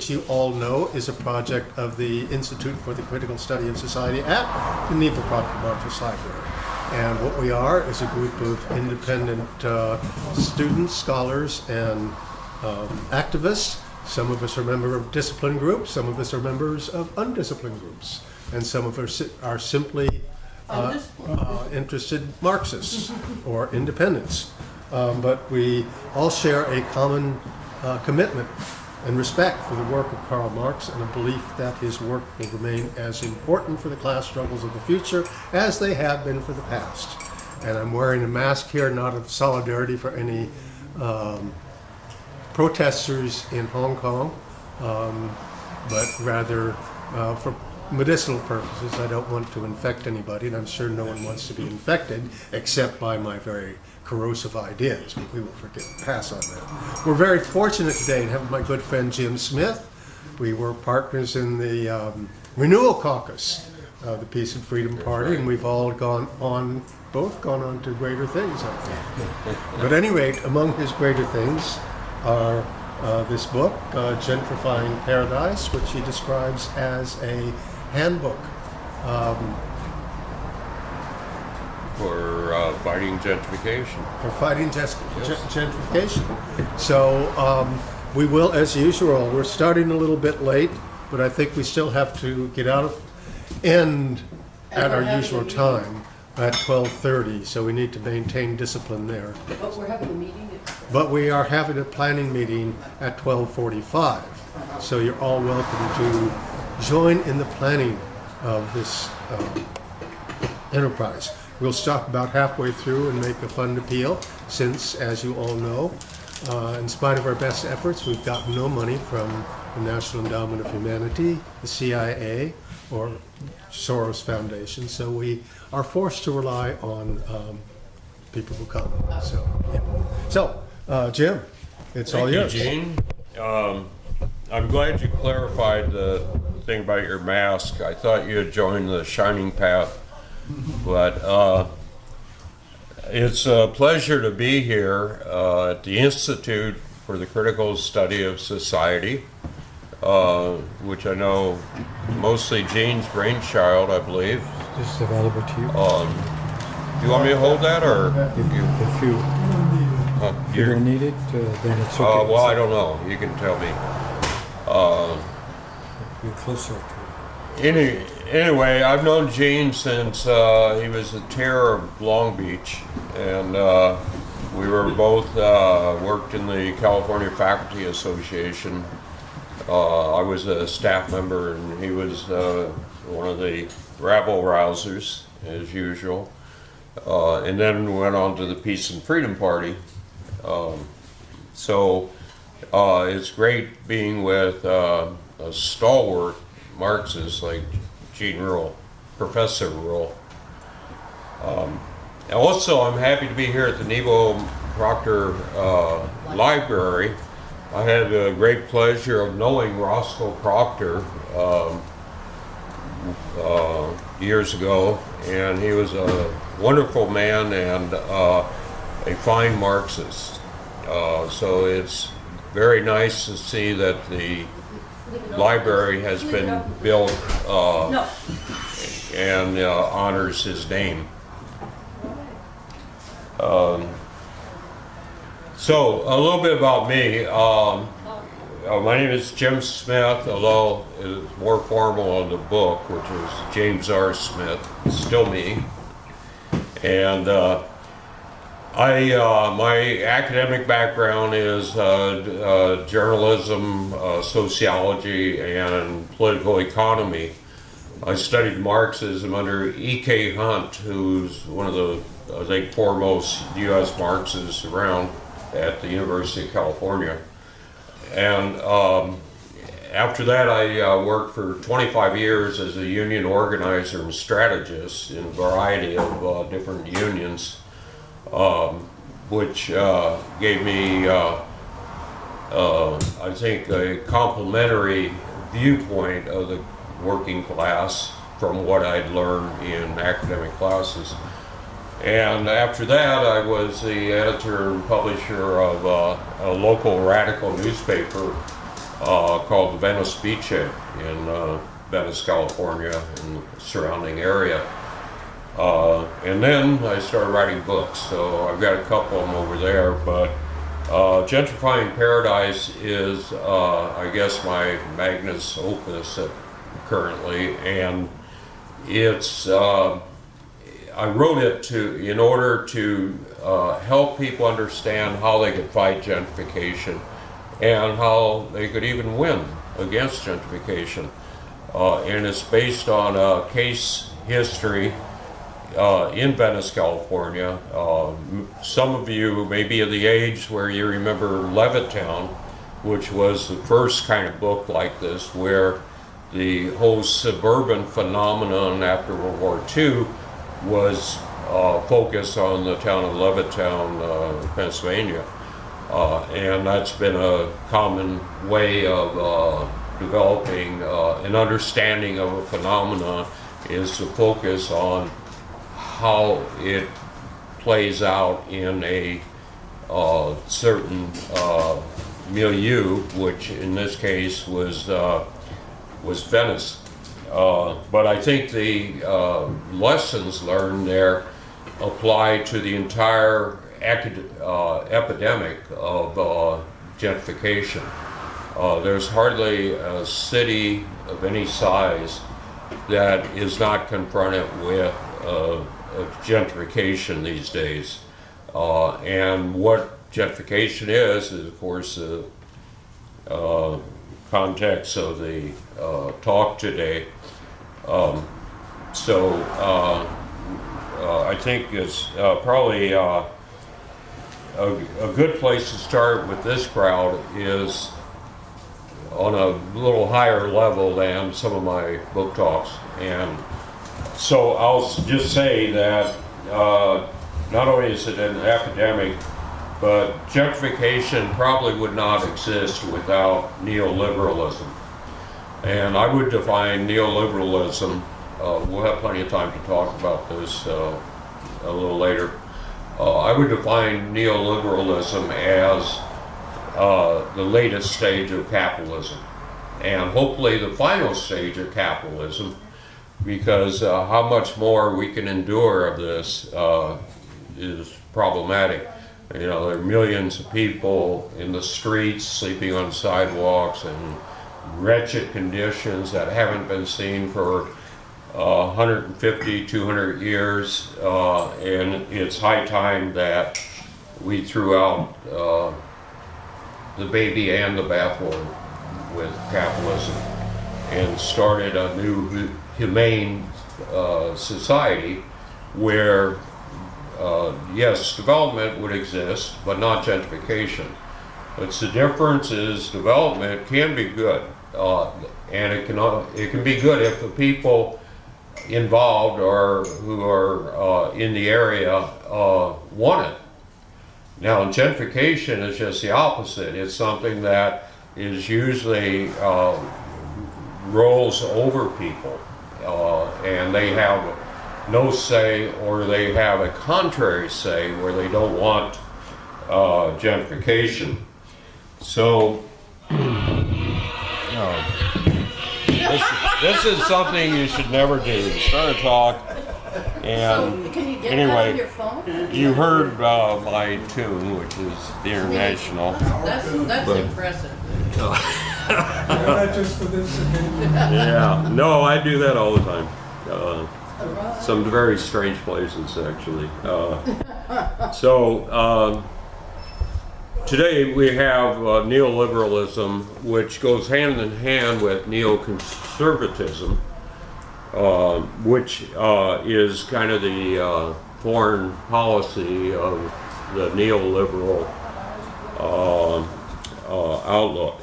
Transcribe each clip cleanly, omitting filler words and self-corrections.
which you all know is a project of the Institute for the Critical Study of Society at the Geneva Proctor Marshall Library. And what we are is a group of independent students, scholars, and activists. Some of us are members of disciplined groups, some of us are members of undisciplined groups, and some of us are simply interested Marxists or independents. But we all share a common commitment and respect for the work of Karl Marx and a belief that his work will remain as important for the class struggles of the future as they have been for the past. And I'm wearing a mask here, not of solidarity for any protesters in Hong Kong, but rather for medicinal purposes. I don't want to infect anybody, and I'm sure no one wants to be infected except by my very corrosive ideas, but we will pass on that. We're very fortunate today to have my good friend Jim Smith. We were partners in the Renewal Caucus of the Peace and Freedom Party, and we've all gone on to greater things, I think. But at any rate, among his greater things are this book, Gentrifying Paradise, which he describes as a handbook for fighting gentrification. For fighting gentrification. So we will, as usual, we're starting a little bit late, but I think we still have to get out of end at our usual time at 12:30, so we need to maintain discipline there. But we're having a meeting? But we are having a planning meeting at 12:45, so you're all welcome to join in the planning of this enterprise. We'll stop about halfway through and make a fund appeal, since, as you all know, in spite of our best efforts, we've gotten no money from the National Endowment of Humanity, the CIA, or Soros Foundation, so we are forced to rely on people who come. So, yeah. So, Jim, it's all yours. Thank you, Gene. I'm glad you clarified the thing about your mask. I thought you had joined the Shining Path, but it's a pleasure to be here at the Institute for the Critical Study of Society, which I know mostly Gene's brainchild, I believe. This is available to you. Do you want me to hold that, or If you don't need it, then it's okay. well, I don't know. You can tell me. You're closer to it. Anyway, I've known Gene since he was the terror of Long Beach, and we were both worked in the California Faculty Association. I was a staff member, and he was one of the rabble rousers, as usual. And then we went on to the Peace and Freedom Party. So it's great being with a stalwart Marxist like Gene Rule, Professor Rule. Also, I'm happy to be here at the Nebo Proctor Library. I had the great pleasure of knowing Roscoe Proctor years ago, and he was a wonderful man and a fine Marxist. So it's very nice to see that the library has been built and honors his name. So a little bit about me. My name is Jim Smith, although it's more formal in the book, which is James R. Smith. It's still me. And my academic background is journalism, sociology, and political economy. I studied Marxism under E.K. Hunt, who's one of the, I think, foremost U.S. Marxists around at the University of California. And after that, I worked for 25 years as a union organizer and strategist in a variety of different unions, which gave me, I think, a complementary viewpoint of the working class from what I'd learned in academic classes. And after that, I was the editor and publisher of a local radical newspaper called the Venice Beach in Venice, California, and the surrounding area. And then I started writing books, so I've got a couple of them over there, but Gentrifying Paradise is, I guess, my magnus opus currently, and it's, I wrote it in order to help people understand how they could fight gentrification and how they could even win against gentrification. And it's based on a case history in Venice, California. Some of you may be of the age where you remember Levittown, which was the first kind of book like this, where the whole suburban phenomenon after World War II was focused on the town of Levittown, Pennsylvania. And that's been a common way of developing an understanding of a phenomenon, is to focus on how it plays out in a certain milieu, which in this case was Venice. But I think the lessons learned there apply to the entire epidemic of gentrification. There's hardly a city of any size that is not confronted with gentrification these days. And what gentrification is of course, the context of the talk today. I think it's probably a good place to start with this crowd is on a little higher level than some of my book talks. And so I'll just say that not only is it an epidemic, but gentrification probably would not exist without neoliberalism. And I would define neoliberalism, we'll have plenty of time to talk about this a little later. I would define neoliberalism as the latest stage of capitalism, and hopefully the final stage of capitalism, because how much more we can endure of this is problematic. You know, there are millions of people in the streets, sleeping on sidewalks in wretched conditions that haven't been seen for 150, 200 years, and it's high time that we threw out the baby and the bathwater with capitalism and started a new humane society where yes, development would exist, but not gentrification. But the difference is development can be good, and it can be good if the people involved or who are in the area want it. Now, gentrification is just the opposite. It's something that is usually rolls over people, and they have no say, or they have a contrary say where they don't want gentrification. So this is something you should never do. Start a talk, and So, can you get anyway, that on your phone? you heard my tune, which is the International. That's But- impressive. Not just for this occasion. Yeah, no, I do that all the time. Some very strange places, actually. Today we have neoliberalism, which goes hand in hand with neoconservatism, which is kind of the foreign policy of the neoliberal outlook.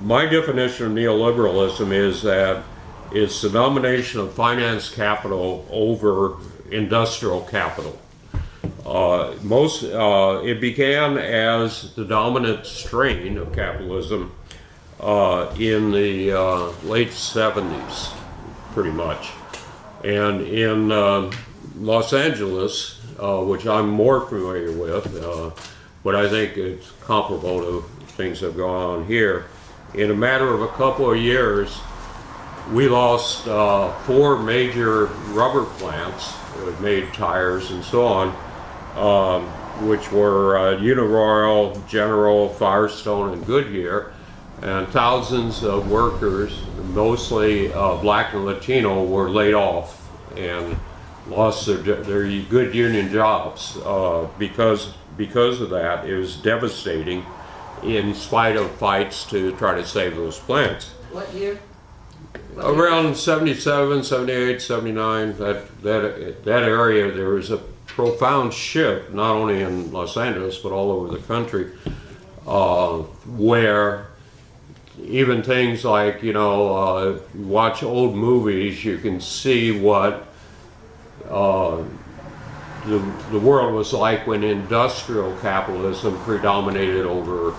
My definition of neoliberalism is that it's the domination of finance capital over industrial capital. It began as the dominant strain of capitalism in the late 70s, pretty much. And in Los Angeles, which I'm more familiar with, but I think it's comparable to things that have gone on here. In a matter of a couple of years, we lost 4 major rubber plants that made tires and so on, which were Uniroyal, General, Firestone, and Goodyear, and thousands of workers, mostly black and Latino, were laid off and lost their good union jobs because of that. It was devastating, in spite of fights to try to save those plants. What year? Around 77, 78, 79, that area, there was a profound shift, not only in Los Angeles, but all over the country, where even things like, you watch old movies, you can see what the world was like when industrial capitalism predominated over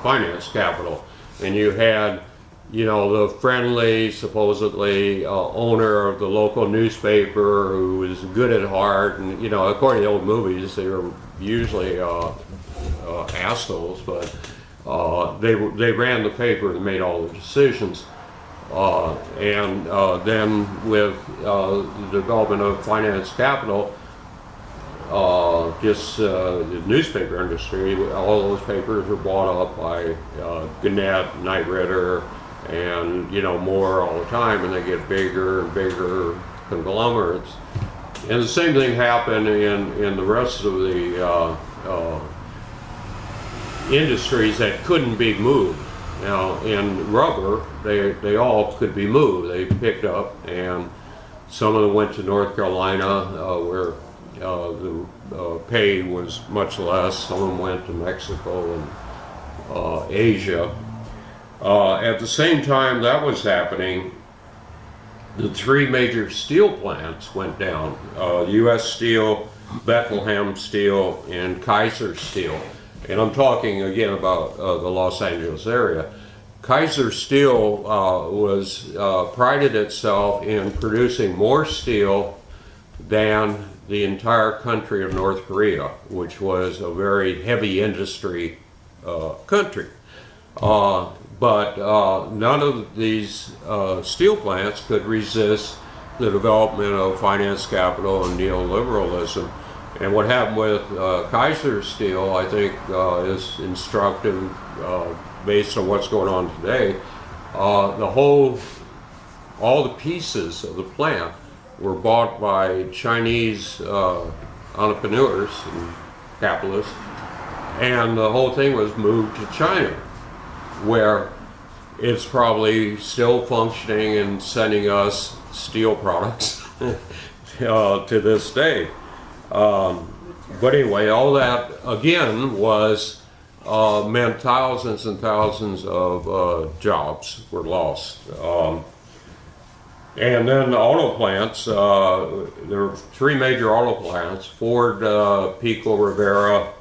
finance capital. And you had, the friendly, supposedly, owner of the local newspaper who was good at heart, and, according to the old movies, they were usually assholes, but they ran the paper and made all the decisions. And then with the development of finance capital, the newspaper industry, all those papers were bought up by Gannett, Knight Ridder, and more all the time, and they get bigger and bigger conglomerates. And the same thing happened in the rest of the industries that couldn't be moved. Now, in rubber, they all could be moved. They picked up, and some of them went to North Carolina, where the pay was much less. Some of them went to Mexico and Asia. At the same time that was happening, the 3 major steel plants went down. U.S. Steel, Bethlehem Steel, and Kaiser Steel. And I'm talking again about the Los Angeles area. Kaiser Steel prided itself in producing more steel than the entire country of North Korea, which was a very heavy industry country. But none of these steel plants could resist the development of finance capital and neoliberalism. And what happened with Kaiser Steel, I think, is instructive based on what's going on today. All the pieces of the plant were bought by Chinese entrepreneurs and capitalists, and the whole thing was moved to China, where it's probably still functioning and sending us steel products to this day. But anyway, all that again meant thousands and thousands of jobs were lost. And then the auto plants, there were 3 major auto plants: Ford, Pico Rivera,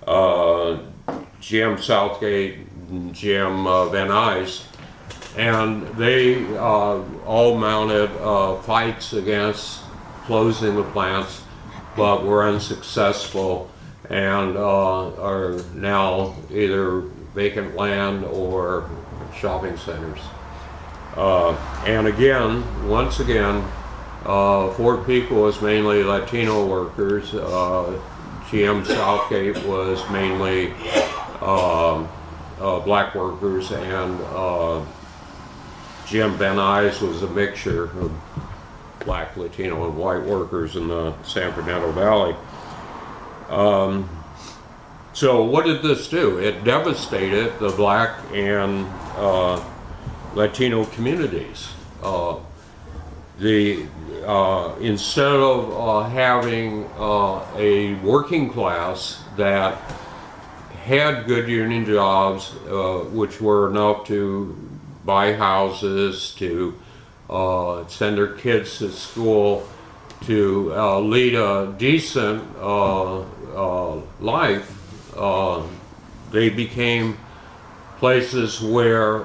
GM Southgate, and GM Van Nuys, and they all mounted fights against closing the plants, but were unsuccessful, and are now either vacant land or shopping centers. And again, once again, Ford Pico was mainly Latino workers. GM Southgate was mainly black workers, and GM Van Nuys was a mixture of black, Latino, and white workers in the San Fernando Valley. So what did this do? It devastated the black and Latino communities. Instead of having a working class that had good union jobs, which were enough to buy houses, to send their kids to school, to lead a decent life, they became places where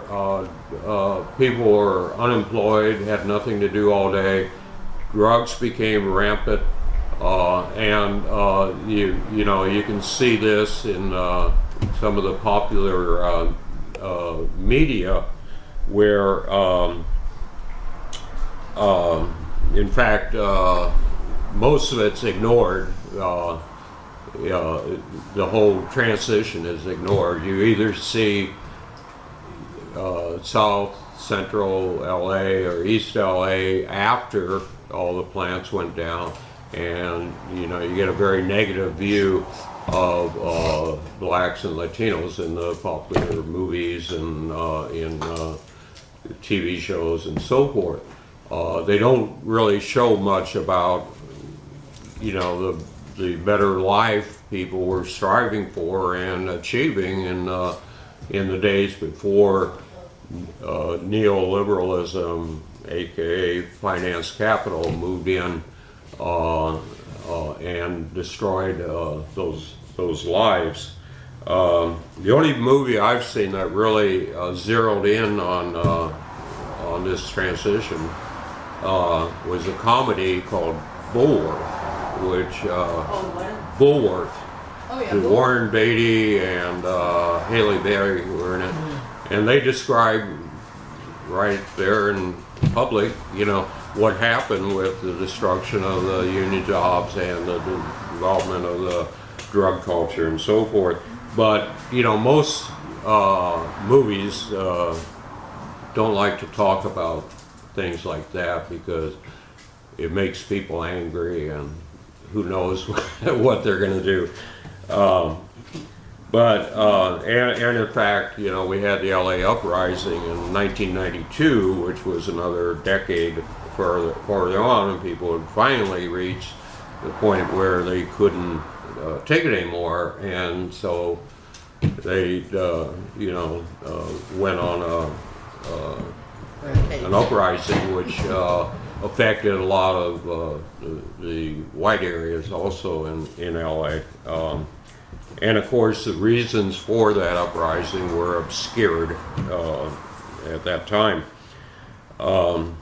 people were unemployed, had nothing to do all day. Drugs became rampant. You know, you can see this in some of the popular media, where in fact most of it's ignored. The whole transition is ignored. You either see South Central LA or East LA after all the plants went down, and you know, you get a very negative view of blacks and Latinos in the popular movies and in TV shows and so forth. They don't really show much about, you know, the better life people were striving for and achieving in the days before neoliberalism, aka finance capital, moved in and destroyed those lives. The only movie I've seen that really zeroed in on this transition was a comedy called Bulworth, which Bulworth, with Warren Beatty and Haley Berry were in it, and they describe right there in public, you know, what happened with the destruction of the union jobs and the development of the drug culture and so forth. But you know, most movies don't like to talk about things like that because it makes people angry, and who knows what they're going to do. And in fact, you know, we had the LA uprising in 1992, which was another decade farther on, and people had finally reached the point where they couldn't take it anymore, and so they, you know, went on an uprising, which affected a lot of the white areas also in LA. And of course, the reasons for that uprising were obscured at that time. And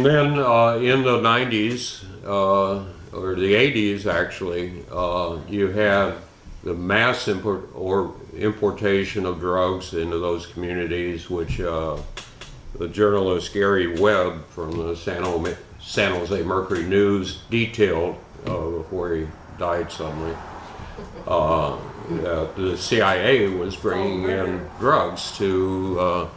then in the 90s, or the 80s actually, you had the mass importation of drugs into those communities, which the journalist Gary Webb from the San Jose Mercury News detailed before he died suddenly. The CIA was bringing in drugs to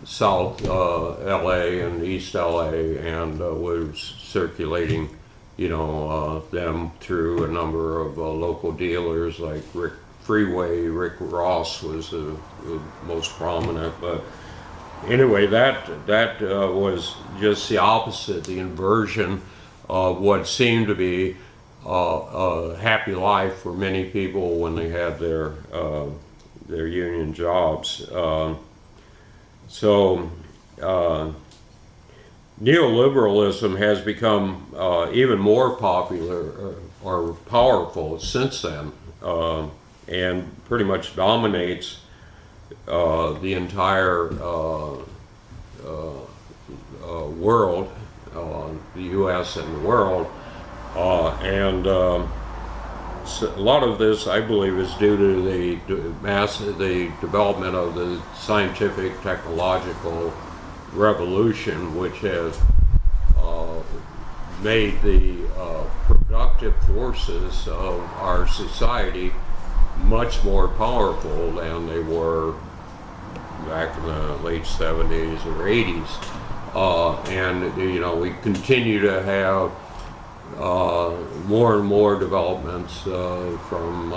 South LA and East LA, and was circulating, you know, them through a number of local dealers like Rick Ross was the most prominent. But anyway, that was just the opposite, the inversion of what seemed to be a happy life for many people when they had their union jobs. Neoliberalism has become even more popular or powerful since then, and pretty much dominates the entire world, the U.S. and the world, so a lot of this, I believe, is due to the development of the scientific technological revolution, which has made the productive forces of our society much more powerful than they were back in the late 70s or 80s. And you know, we continue to have more and more developments from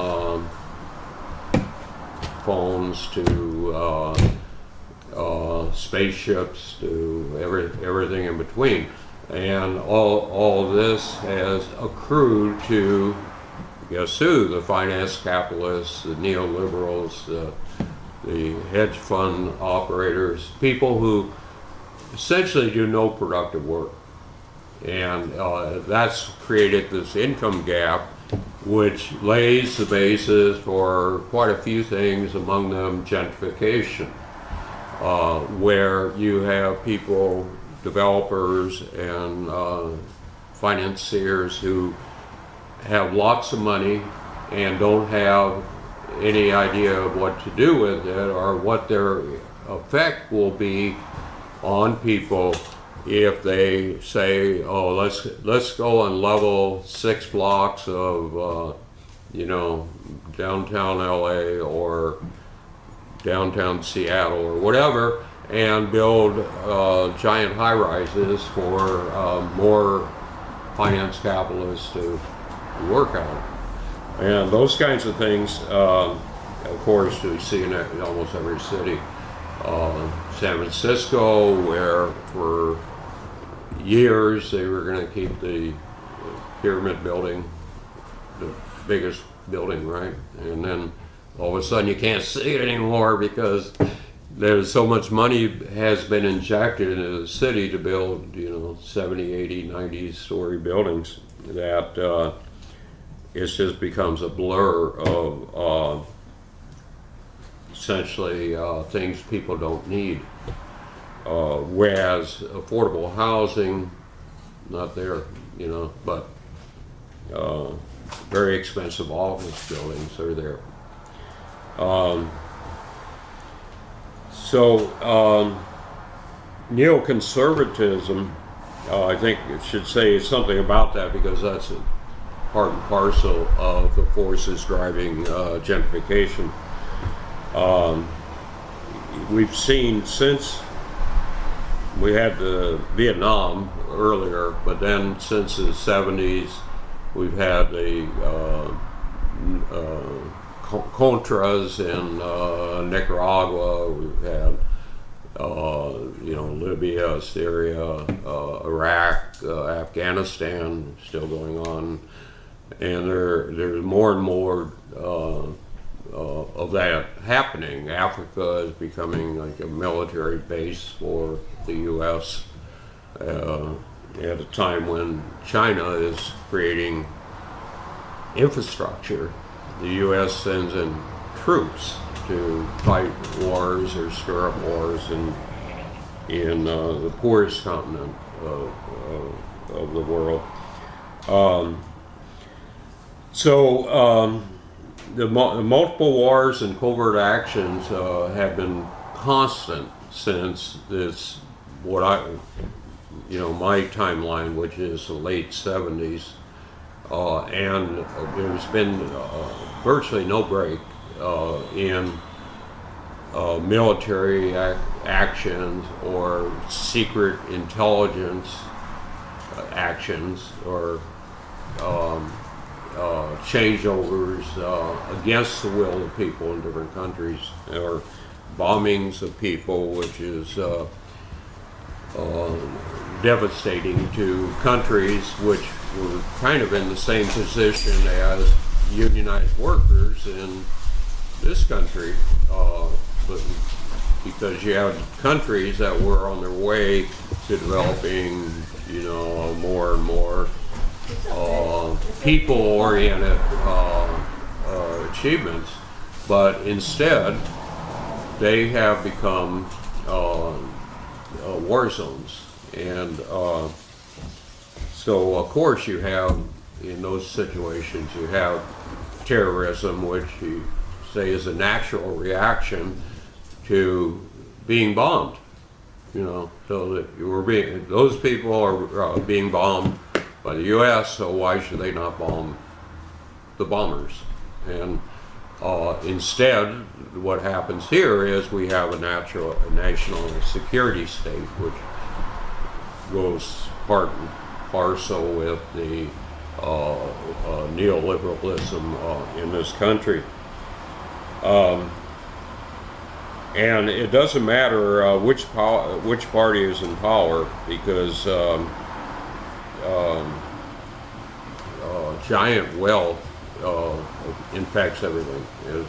phones to spaceships to everything in between, and all this has accrued to, guess who? The finance capitalists, the neoliberals, the hedge fund operators, people who essentially do no productive work. And that's created this income gap, which lays the basis for quite a few things, among them gentrification, where you have people developers and financiers who have lots of money and don't have any idea of what to do with it or what their effect will be on people if they say, oh, let's go and level 6 blocks of downtown LA or downtown Seattle or whatever, and build giant high-rises for more finance capitalists to work on. And those kinds of things, of course, we see in almost every city. San Francisco, where for years they were going to keep the pyramid building, the biggest building, right? And then all of a sudden you can't see it anymore because there's so much money has been injected into the city to build, 70, 80, 90-story buildings that it just becomes a blur of essentially things people don't need. Whereas affordable housing, not there, but very expensive office buildings are there. Neoconservatism, I think it should say something about that because that's a part and parcel of the forces driving gentrification. We've seen since we had the Vietnam earlier, but then since the 70s, we've had the Contras in Nicaragua. We've had Libya, Syria, Iraq, Afghanistan still going on, and there's more and more of that happening. Africa is becoming like a military base for the U.S. At a time when China is creating infrastructure. The U.S. sends in troops to fight wars or stir up wars in the poorest continent of the world. The multiple wars and covert actions have been constant since this, my timeline, which is the late 70s. And there's been virtually no break in military actions or secret intelligence actions or changeovers against the will of people in different countries, or bombings of people, which is devastating to countries which were kind of in the same position as unionized workers in this country, but because you have countries that were on their way to developing, more and more people-oriented achievements, but instead they have become war zones. And so of course you have, in those situations, you have terrorism, which you say is a natural reaction to being bombed. So that those people are being bombed by the U.S., so why should they not bomb the bombers? And instead, what happens here is we have a national security state, which goes part and parcel with the neoliberalism in this country. And it doesn't matter which party is in power, because giant wealth infects everything. Is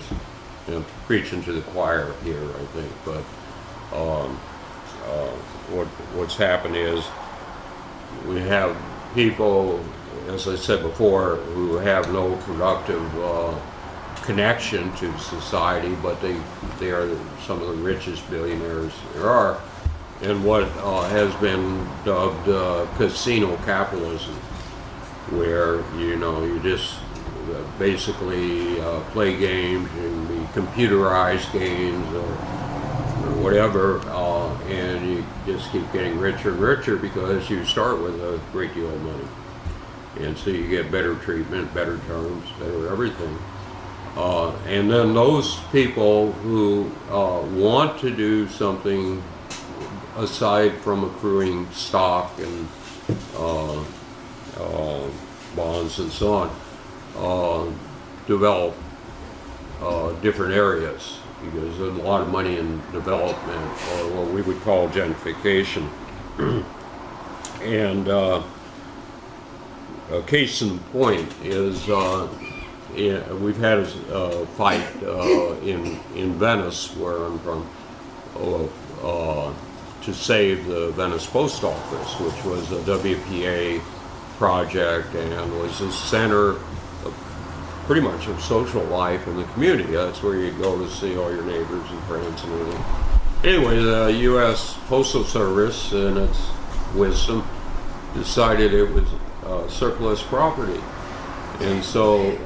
preaching to the choir here, I think. But what's happened is we have people, as I said before, who have no productive connection to society, but they are some of the richest billionaires there are, and what has been dubbed casino capitalism, where you just basically play games and be computerized games or whatever, and you just keep getting richer and richer because you start with a great deal of money, and so you get better treatment, better terms, better everything. And then those people who want to do something aside from accruing stock and bonds and so on, develop different areas, because there's a lot of money in development, or what we would call gentrification. And a case in point is we've had a fight in Venice, where I'm from, to save the Venice Post Office, which was a WPA project and was the center of pretty much of social life in the community. That's where you go to see all your neighbors and friends and everything. Anyway, the U.S. Postal Service, in its wisdom, decided it was surplus property. And so,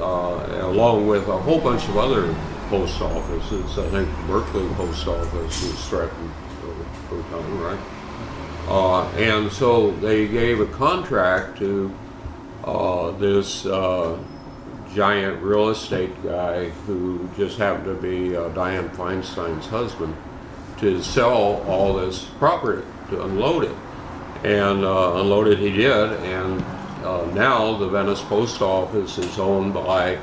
along with a whole bunch of other post offices, I think the Berkeley Post Office was threatened for a time, right? And so they gave a contract to this giant real estate guy who just happened to be Dianne Feinstein's husband, to sell all this property, to unload it. And unload it he did, and now the Venice Post Office is owned by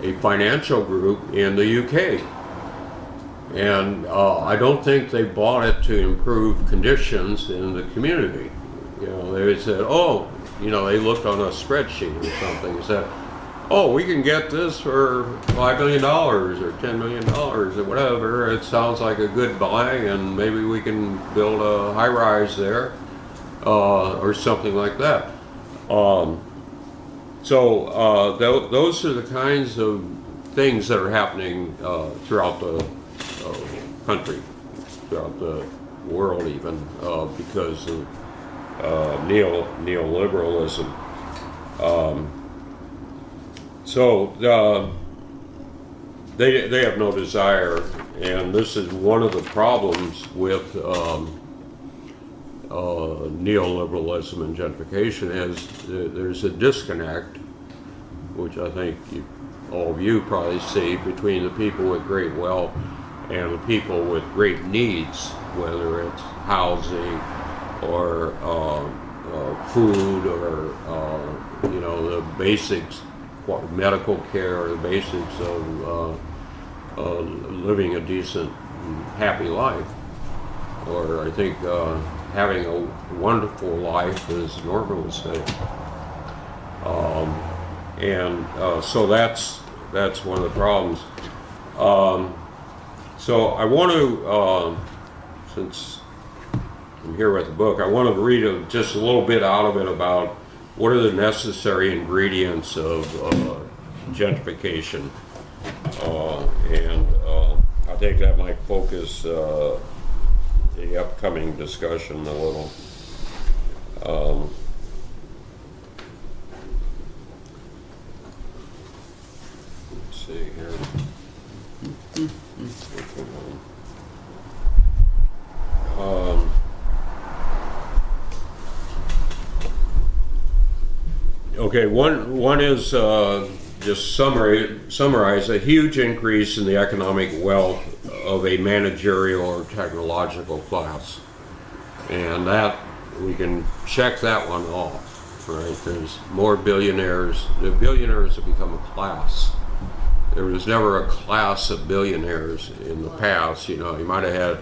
a financial group in the UK. And I don't think they bought it to improve conditions in the community. They said, oh, they looked on a spreadsheet or something and said, oh, we can get this for $5 million or $10 million or whatever. It sounds like a good buy, and maybe we can build a high-rise there or something like that. Those are the kinds of things that are happening throughout the country, throughout the world even, because of neoliberalism. They have no desire, and this is one of the problems with neoliberalism and gentrification, is there's a disconnect, which I think all of you probably see, between the people with great wealth and the people with great needs, whether it's housing or food or the basics, medical care, the basics of living a decent, happy life. Or I think having a wonderful life, as Norman would say. So that's one of the problems. So I want to, since I'm here with the book, I want to read just a little bit out of it about what are the necessary ingredients of gentrification. I think that might focus the upcoming discussion a little. Let's see here. Okay, one is just summarize a huge increase in the economic wealth of a managerial or technological class, and that we can check that one off, right? There's more billionaires. The billionaires have become a class. There was never a class of billionaires in the past. You might have had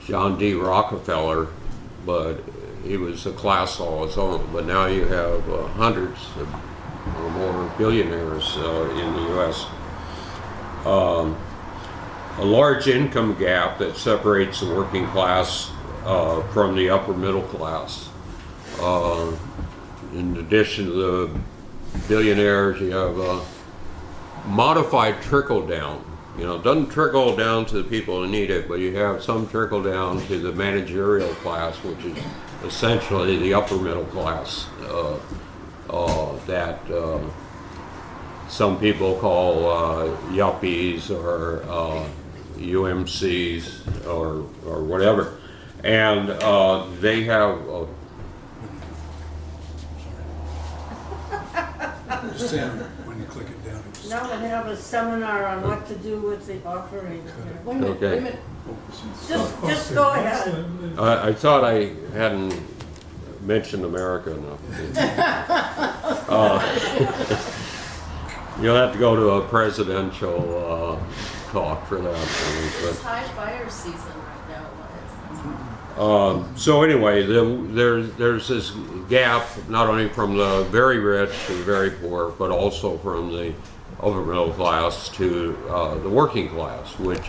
John D. Rockefeller, but he was a class all his own. But now you have hundreds or more billionaires in the U.S. A large income gap that separates the working class from the upper middle class. In addition to the billionaires, you have a modified trickle down. You know, it doesn't trickle down to the people who need it, but you have some trickle down to the managerial class, which is essentially the upper middle class that some people call yuppies or UMCs or whatever. And they have Just saying, when you click it down, it just. Now we have a seminar on what to do with the offering. Wait a minute, Okay. wait a minute. Just go ahead. I thought I hadn't mentioned America enough. You'll have to go to a presidential talk for that. It's high fire season right now. What is? So anyway, there's this gap not only from the very rich to the very poor, but also from the upper middle class to the working class, which